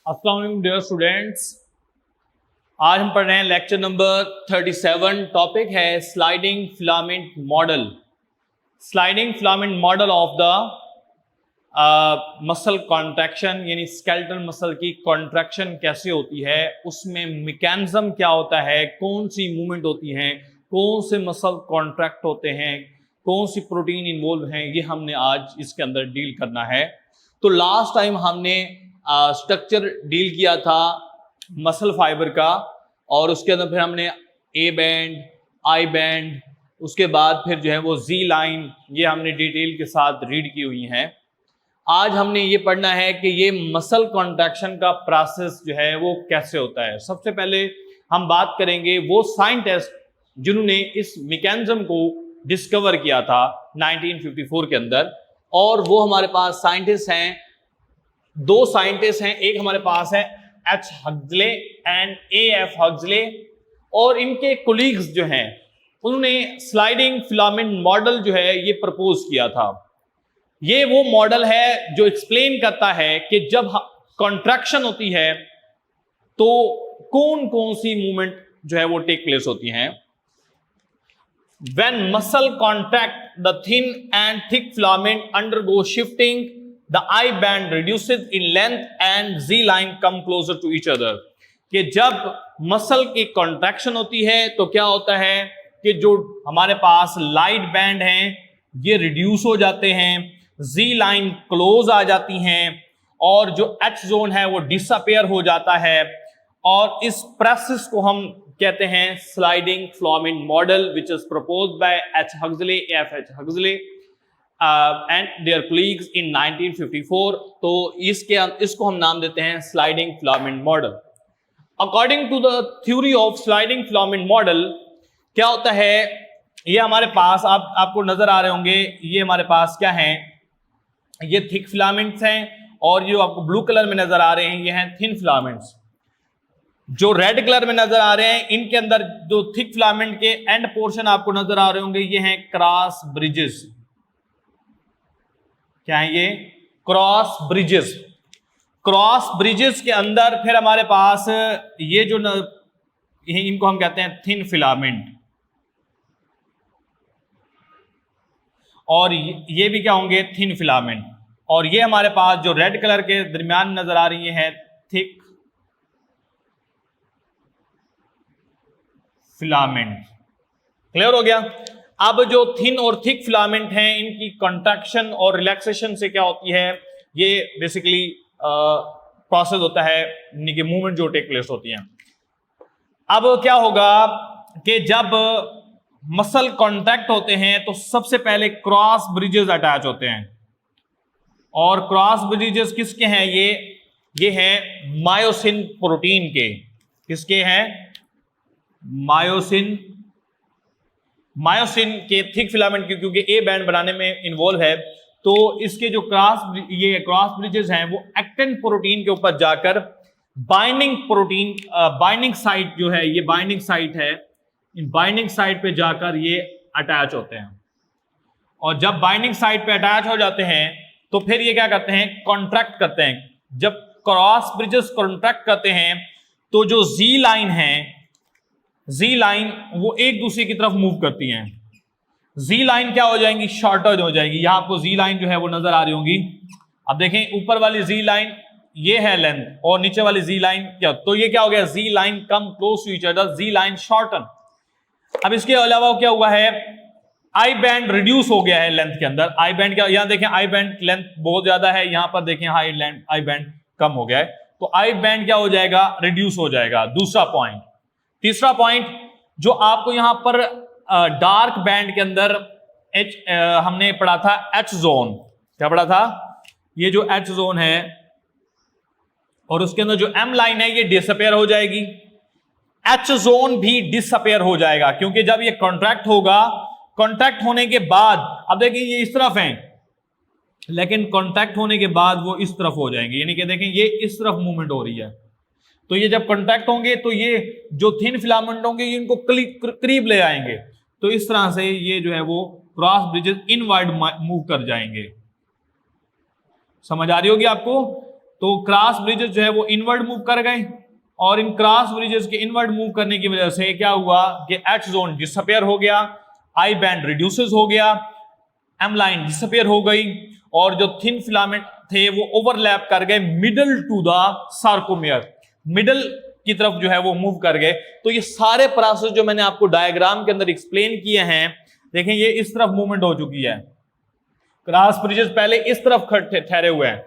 अस्सलाम वालेकुम dear students. आज हम पढ़ रहे हैं लेक्चर नंबर 37। टॉपिक है sliding filament model. Sliding filament model of the muscle contraction, यानी स्केलेटल मसल की कॉन्ट्रैक्शन कैसे होती है, उसमें मैकेनिज्म क्या होता है, कौन सी मूवमेंट होती हैं, कौन से मसल कॉन्ट्रैक्ट होते हैं, कौन सी प्रोटीन इन्वॉल्व हैं, ये हमने आज इसके अंदर डील करना है। तो लास्ट टाइम हमने स्ट्रक्चर डील किया था मसल फाइबर का, और उसके अंदर फिर हमने ए बैंड, आई बैंड, उसके बाद फिर जो है वो जी लाइन, ये हमने डिटेल के साथ रीड की हुई हैं। आज हमने ये पढ़ना है कि ये मसल कॉन्ट्रैक्शन का प्रोसेस जो है वो कैसे होता है। सबसे पहले हम बात करेंगे वो साइंटिस्ट जिन्होंने इस मैकेनिज्म को डिस्कवर किया था 1954 के अंदर, और वो हमारे पास साइंटिस्ट हैं, दो साइंटिस्ट हैं। एक हमारे पास है H Huxley and A F Huxley, और इनके कोलीग्स जो हैं उन्होंने स्लाइडिंग फिलामेंट मॉडल जो है ये प्रपोज किया था। ये वो मॉडल है जो एक्सप्लेन करता है कि जब कॉन्ट्रैक्शन होती है तो कौन कौन सी मूवमेंट जो है वो टेक प्लेस होती हैं। When muscle contract, the thin and thick filament undergo shifting, the I band reduces in length and Z line come closer to each other। कि जब मसल की कॉन्ट्रैक्शन होती है तो क्या होता है कि जो हमारे पास लाइट बैंड हैं ये रिड्यूस हो जाते हैं, Z लाइन क्लोज आ जाती हैं, और जो H जोन है वो डिसअपेयर हो जाता है। और इस प्रोसेस को हम कहते हैं sliding filament model, which is proposed by H Huxley, F H Huxley and their colleagues in 1954। तो इसको हम नाम देते हैं sliding filament model. According to the theory of sliding filament model क्या होता है, ये हमारे पास आपको नजर आ रहे होंगे, ये हमारे पास क्या है, ये थिक फिलामेंट्स हैं, और जो आपको ब्लू कलर में नजर आ रहे हैं ये हैं थिन फिलामेंट्स। जो रेड कलर में नजर आ रहे हैं इनके अंदर जो थिक फिलामेंट के एंड पोर्शन आपको नजर आ रहे होंगे ये हैं क्रॉस ब्रिजेस। क्या है ये? Cross bridges. क्रॉस ब्रिजेस के अंदर फिर हमारे पास ये जो इनको हम कहते हैं थिन फिलामेंट, और ये भी क्या होंगे? Thin filament. और ये हमारे पास जो रेड कलर के दरमियान नजर आ रही है थिक फिलामेंट। क्लियर हो गया? अब जो थिन और थिक फिलामेंट हैं इनकी कॉन्ट्रैक्शन और रिलैक्सेशन से क्या होती है, ये बेसिकली प्रोसेस होता है, यानी कि मूवमेंट जो टेक प्लेस होती है। अब क्या होगा कि जब मसल कॉन्ट्रैक्ट होते हैं तो सबसे पहले क्रॉस ब्रिजेस अटैच होते हैं, और क्रॉस ब्रिजेस किसके हैं? ये हैं मायोसिन प्रोटीन के। किसके हैं? मायोसिन के थिक फिलामेंट के, क्योंकि ए बैंड बनाने में इन्वॉल्व है, तो इसके जो ये क्रॉस ब्रिजेस हैं वो एक्टिन प्रोटीन के ऊपर जाकर बाइंडिंग प्रोटीन, बाइंडिंग साइट जो है, ये बाइंडिंग साइट है, इन बाइंडिंग साइट पे जाकर ये अटैच होते हैं। और जब बाइंडिंग साइट पे अटैच हो जाते हैं तो फिर ये क्या करते हैं? कॉन्ट्रैक्ट करते हैं। जब क्रॉस ब्रिजेस कॉन्ट्रैक्ट करते हैं तो जो जी लाइन है, जी लाइन वो एक दूसरे की तरफ मूव करती हैं। जी लाइन क्या हो जाएंगी? शॉर्टेज हो जाएगी। यहां आपको जी लाइन जो है वो नजर आ रही होंगी। अब देखें ऊपर वाली जी लाइन ये है लेंथ, और नीचे वाली जी लाइन क्या, तो ये क्या हो गया? Z line come close to each other, Z line shorten. अब इसके अलावा क्या हुआ है? आई बैंड रिड्यूस हो गया है लेंथ के अंदर। आई बैंड क्या, यहां देखें आई बैंड लेंथ बहुत ज्यादा है, यहां पर देखें आई बैंड कम हो गया है, तो आई बैंड क्या हो जाएगा? रिड्यूस हो जाएगा। दूसरा पॉइंट। तीसरा पॉइंट जो आपको यहां पर डार्क बैंड के अंदर हमने पढ़ा था एच जोन। क्या पढ़ा था? ये जो एच जोन है और उसके अंदर जो एम लाइन है ये डिसअपेयर हो जाएगी। एच जोन भी डिसअपेयर हो जाएगा, क्योंकि जब ये कॉन्ट्रैक्ट होगा, कॉन्ट्रैक्ट होने के बाद, अब देखिए ये इस तरफ है, लेकिन कॉन्ट्रैक्ट होने के बाद वो इस तरफ हो जाएंगे, यानी कि देखें ये इस तरफ मूवमेंट हो रही है। तो ये जब कॉन्ट्रैक्ट होंगे तो ये जो थिन फिलामेंट होंगे ये इनको करीब ले आएंगे, तो इस तरह से ये जो है वो क्रॉस ब्रिजेस इनवर्ड मूव कर जाएंगे। समझ आ रही होगी आपको? तो क्रॉस ब्रिजेस जो है वो इनवर्ड मूव कर गए, और इन क्रॉस ब्रिजेस के इनवर्ड मूव करने की वजह से क्या हुआ कि एच जोन डिसअपियर हो गया, आई बैंड रिड्यूसेस हो गया, एम लाइन डिसअपियर हो गई, और जो थिन फिलामेंट थे वो ओवरलैप कर गए middle to the sarcomere, middle की तरफ जो है वो मूव कर गए। तो ये सारे प्रोसेस जो मैंने आपको डायग्राम के अंदर एक्सप्लेन किए हैं, देखें ये इस तरफ मूवमेंट हो चुकी है, क्रॉस ब्रिजेस पहले इस तरफ ठहरे हुए हैं,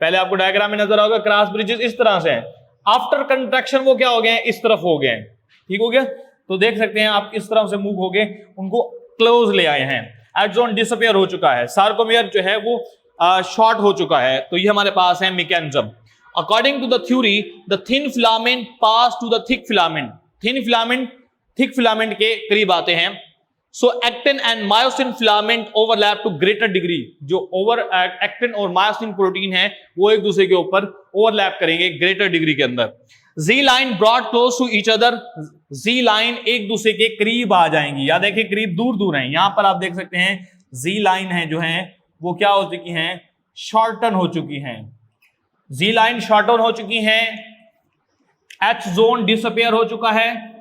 पहले आपको डायग्राम में नजर आओगे क्रॉस ब्रिजेस इस तरह से हैं, आफ्टर कंट्रैक्शन वो क्या हो गए, इस तरफ हो गए, ठीक हो गया। तो देख सकते हैं आप इस तरफ से मूव हो गए, उनको क्लोज ले आए हैं, एच जोन डिसअपियर हो चुका है, सार्कोमियर जो है वो शॉर्ट हो चुका है। तो ये हमारे पास है mechanism. According to the theory the thin filament pass to the thick filament, thin filament thick filament के करीब आते हैं। So actin and myosin filament overlap to greater degree, जो एक्टिन और मायोसिन प्रोटीन है वो एक दूसरे के ऊपर ओवरलैप करेंगे ग्रेटर डिग्री के अंदर। Z line broad close to each other, Z line एक दूसरे के करीब आ जाएंगी, या देखिए करीब दूर दूर हैं, यहां पर आप देख सकते हैं जी लाइन है जो है वो क्या हो चुकी हैं, शॉर्टन हो चुकी हैं, जी लाइन शॉर्टन हो चुकी हैं, एच जोन डिसअपियर हो चुका है,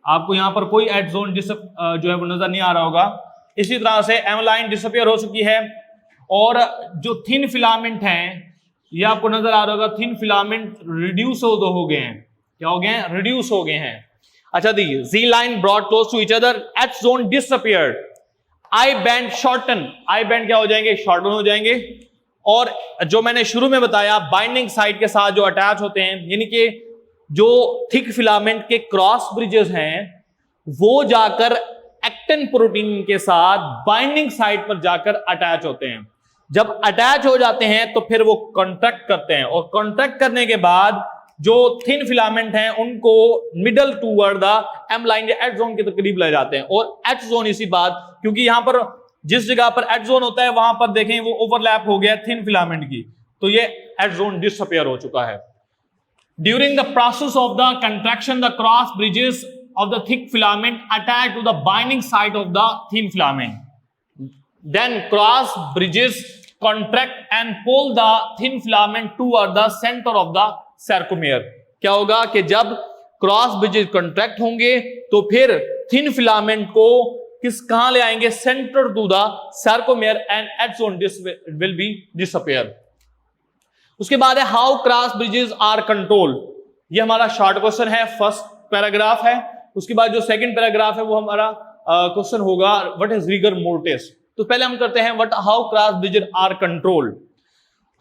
आपको यहां पर कोई एच जोन जो है वो नजर नहीं आ रहा होगा। इसी तरह से एम लाइन डिसअपियर हो चुकी है, और जो थिन फिलामेंट हैं ये आपको नजर आ रहा होगा, थिन फिलामेंट रिड्यूस हो गए हैं, क्या हो गए हैं, रिड्यूस हो गए हैं। अच्छा देखिए Z line broad close to each other, H zone disappeared, I band shorten, I band क्या हो जाएंगे, शॉर्टन हो जाएंगे, और जो मैंने शुरू में बताया बाइंडिंग साइट के साथ जो अटैच होते हैं, यानी कि जो थिक फिलामेंट के क्रॉस ब्रिजेस हैं वो जाकर एक्टिन प्रोटीन के साथ बाइंडिंग साइट पर जाकर अटैच होते हैं। जब अटैच हो जाते हैं तो फिर वो कॉन्ट्रैक्ट करते हैं, और कॉन्ट्रैक्ट करने के बाद जो थिन फिलामेंट हैं उनको middle toward the M line या एच जोन के करीब ले जाते हैं, और एच जोन इसी बात, क्योंकि यहां पर जिस जगह पर एच जोन होता है वहां पर देखें वो ओवरलैप हो गया थिन फिलामेंट की, तो ये एच जोन डिसअपियर हो चुका है। During the process of the contraction, the cross bridges of the thick filament attach to the binding site of the thin filament. Then cross bridges contract and pull the thin filament toward the center of the sarcomere. क्या होगा कि जब cross bridges contract होंगे तो फिर thin filament को कहां ले आएंगे, centre to the sarcomere, and H zone will be disappear. उसके बाद है how cross bridges are control, ये हमारा शॉर्ट क्वेश्चन है, फर्स्ट पैराग्राफ है। उसके बाद जो सेकंड पैराग्राफ है वो हमारा क्वेश्चन होगा व्हाट इज रिगर मोर्टिस। तो पहले हम करते हैं what how cross bridges are control.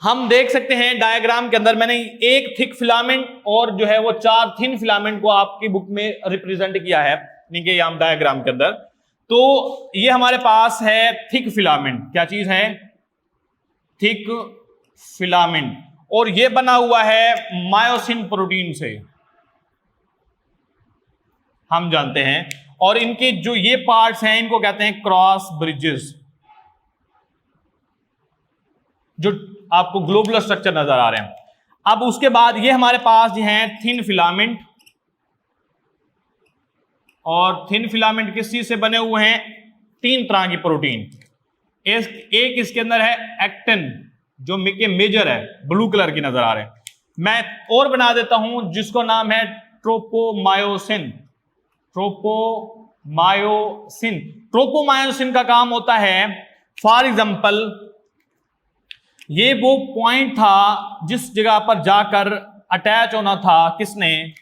हम देख सकते हैं डायग्राम के अंदर मैंने एक थिक फिलामेंट और जो है वो 4 थिन फिलामेंट को आपकी बुक में रिप्रेजेंट किया है, नीचे हम डायग्राम के अंदर। तो ये हमारे पास है थिक फिलामेंट, क्या चीज है, थिक फिलामेंट, और ये बना हुआ है मायोसिन प्रोटीन से, हम जानते हैं, और इनके जो ये पार्ट्स हैं इनको कहते हैं क्रॉस ब्रिजेस, जो आपको ग्लोबुलर स्ट्रक्चर नजर आ रहे हैं। अब उसके बाद ये हमारे पास जो है थिन फिलामेंट, और थिन फिलामेंट किस चीज से बने हुए हैं, 3 तरह की प्रोटीन। एक इसके अंदर है एक्टिन जो मेजर है, ब्लू कलर की नजर आ रहे हैं। मैं और बना देता हूं जिसको नाम है ट्रोपोमायोसिन। ट्रोपोमायोसिन, ट्रोपोमायोसिन का काम होता है, फॉर एग्जांपल ये वो पॉइंट था जिस जगह पर जाकर अटैच होना था किसने,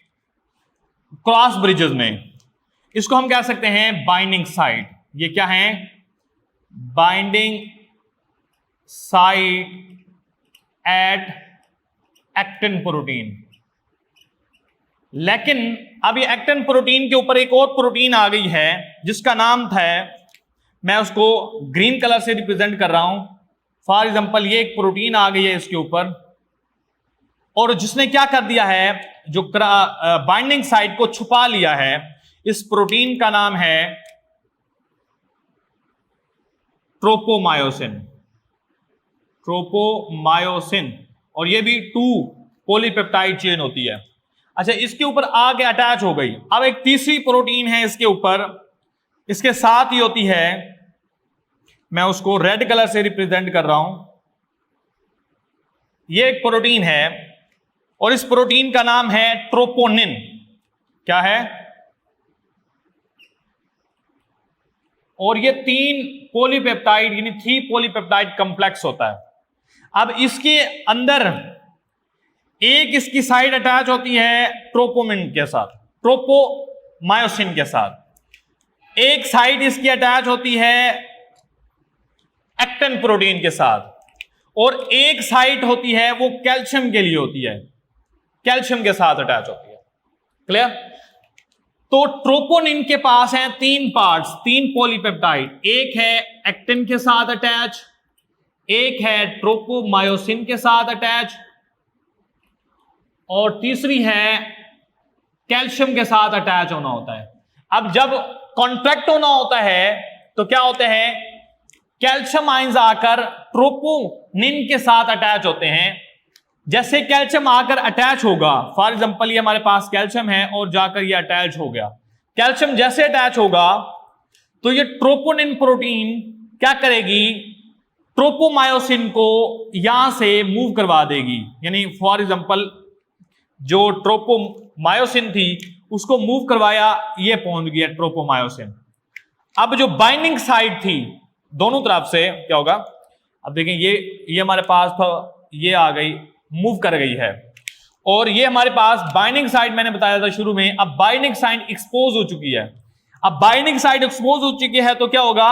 क्रॉस ब्रिजेस में, इसको हम कह सकते हैं बाइंडिंग साइट। ये क्या है, binding site at actin protein. लेकिन अब ये एक्टिन प्रोटीन के ऊपर एक और प्रोटीन आ गई है जिसका नाम था, मैं उसको ग्रीन कलर से रिप्रेजेंट कर रहा हूं, फॉर एग्जांपल ये एक प्रोटीन आ गई है इसके ऊपर, और जिसने क्या कर दिया है, जो बाइंडिंग साइट को छुपा लिया है। इस प्रोटीन का नाम है ट्रोपोमायोसिन, ट्रोपोमायोसिन, और ये भी 2 पॉलीपेप्टाइड चेन होती है। अच्छा, इसके ऊपर आके अटैच हो गई। अब एक तीसरी प्रोटीन है इसके ऊपर, इसके साथ ही होती है, मैं उसको रेड कलर से रिप्रेजेंट कर रहा हूं, ये एक प्रोटीन है और इस प्रोटीन का नाम है ट्रोपोनिन। क्या है? और ये 3 पॉलीपेप्टाइड यानी 3 पॉलीपेप्टाइड कॉम्प्लेक्स होता है। अब इसके अंदर एक इसकी साइड अटैच होती है ट्रोपोमिन के साथ, ट्रोपोमायोसिन के साथ, एक साइड इसकी अटैच होती है एक्टिन प्रोटीन के साथ, और एक साइट होती है वो कैल्शियम के लिए होती है, कैल्शियम के साथ अटैच होती है। क्लियर? तो ट्रोपोनिन के पास है 3 पार्ट्स, 3 पॉलीपेप्टाइड, एक है एक्टिन के साथ अटैच, एक है ट्रोपोमायोसिन के साथ अटैच, और तीसरी है कैल्शियम के साथ अटैच होना होता है। अब जब कॉन्ट्रैक्ट होना होता है तो क्या होते हैं, कैल्शियम आयंस आकर ट्रोपोनिन के साथ अटैच होते हैं। जैसे कैल्शियम आकर अटैच होगा, फॉर एग्जांपल ये हमारे पास कैल्शियम है और जाकर ये अटैच हो गया, कैल्शियम जैसे अटैच होगा तो ये ट्रोपोनिन प्रोटीन क्या करेगी, ट्रोपोमायोसिन को यहां से मूव करवा देगी। यानी फॉर एग्जांपल जो ट्रोपोमायोसिन थी उसको मूव करवाया, ये पहुंच गया ट्रोपोमायोसिन। अब जो बाइंडिंग साइड थी दोनों तरफ से क्या होगा, अब देखें ये हमारे पास था, ये आ गई, मूव कर गई है, और ये हमारे पास बाइंडिंग साइड मैंने बताया था शुरू में। अब बाइंडिंग साइड एक्सपोज हो चुकी है। अब बाइंडिंग साइड एक्सपोज हो चुकी है तो क्या होगा,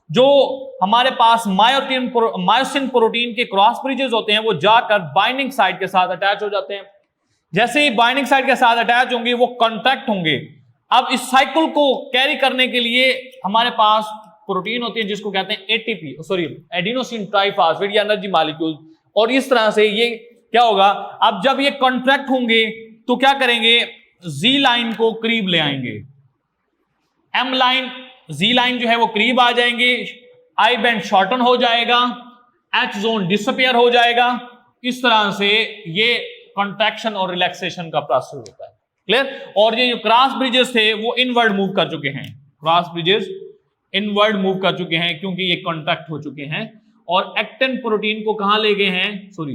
जो हमारे पास मायोसिन प्रोटीन के क्रॉस ब्रिजेस होते हैं वो जाकर बाइंडिंग साइड के साथ अटैच हो जाते हैं। जैसे ही बाइंडिंग साइड के साथ अटैच होंगे वो कॉन्टैक्ट होंगे। अब इस साइकिल को कैरी करने के लिए हमारे पास प्रोटीन होती है जिसको कहते हैं एटीपी, सॉरी एडिनोसिन ट्राइफॉस्फेट या एनर्जी मॉलिक्यूल, और इस तरह से ये क्या होगा, अब जब ये कॉन्ट्रैक्ट होंगे तो क्या करेंगे, जी लाइन को करीब ले आएंगे, एम लाइन जी लाइन जो है वो करीब आ जाएंगे, आई बैंड शॉर्टन हो जाएगा, एच जोन डिसअपियर हो जाएगा। इस तरह से ये कॉन्ट्रैक्शन और रिलैक्सेशन का प्रोसेस होता है। क्लियर? और ये जो क्रॉस ब्रिजेस थे वो इनवर्ड मूव कर चुके हैं, क्रॉस ब्रिजेस इनवर्ड मूव कर चुके हैं क्योंकि ये कॉन्टैक्ट हो चुके हैं, और एक्टिन प्रोटीन को कहां ले गए हैं, सॉरी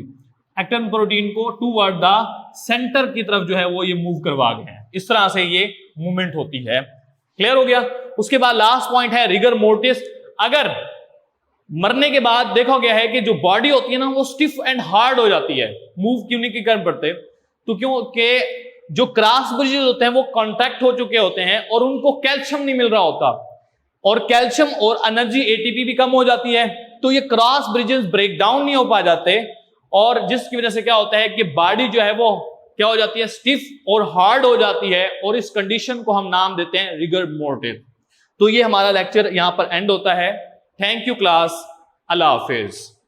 एक्टिन प्रोटीन को टूवर्ड द सेंटर की तरफ जो है वो ये मूव करवा गए हैं। इस तरह से ये मूवमेंट होती है। क्लियर हो गया? उसके बाद लास्ट पॉइंट है रिगर मोर्टिस। अगर मरने के बाद देखा गया है कि जो बॉडी होती है ना वो स्टिफ एंड हार्ड हो जाती है, मूव क्यों नहीं कर पड़ते, तो क्योंकि जो क्रॉस ब्रिजेस होते हैं वो कॉन्टैक्ट हो चुके होते हैं और उनको कैल्शियम नहीं मिल रहा होता, और कैल्शियम और एनर्जी एटीपी भी कम हो जाती है, तो ये क्रॉस ब्रिजेस ब्रेक डाउन नहीं हो पा जाते, और जिसकी वजह से क्या होता है कि बॉडी जो है वो क्या हो जाती है, स्टिफ और हार्ड हो जाती है, और इस कंडीशन को हम नाम देते हैं रिगर मोर्टिस। तो ये हमारा लेक्चर यहां पर एंड होता है। Thank you class, Allah Hafiz.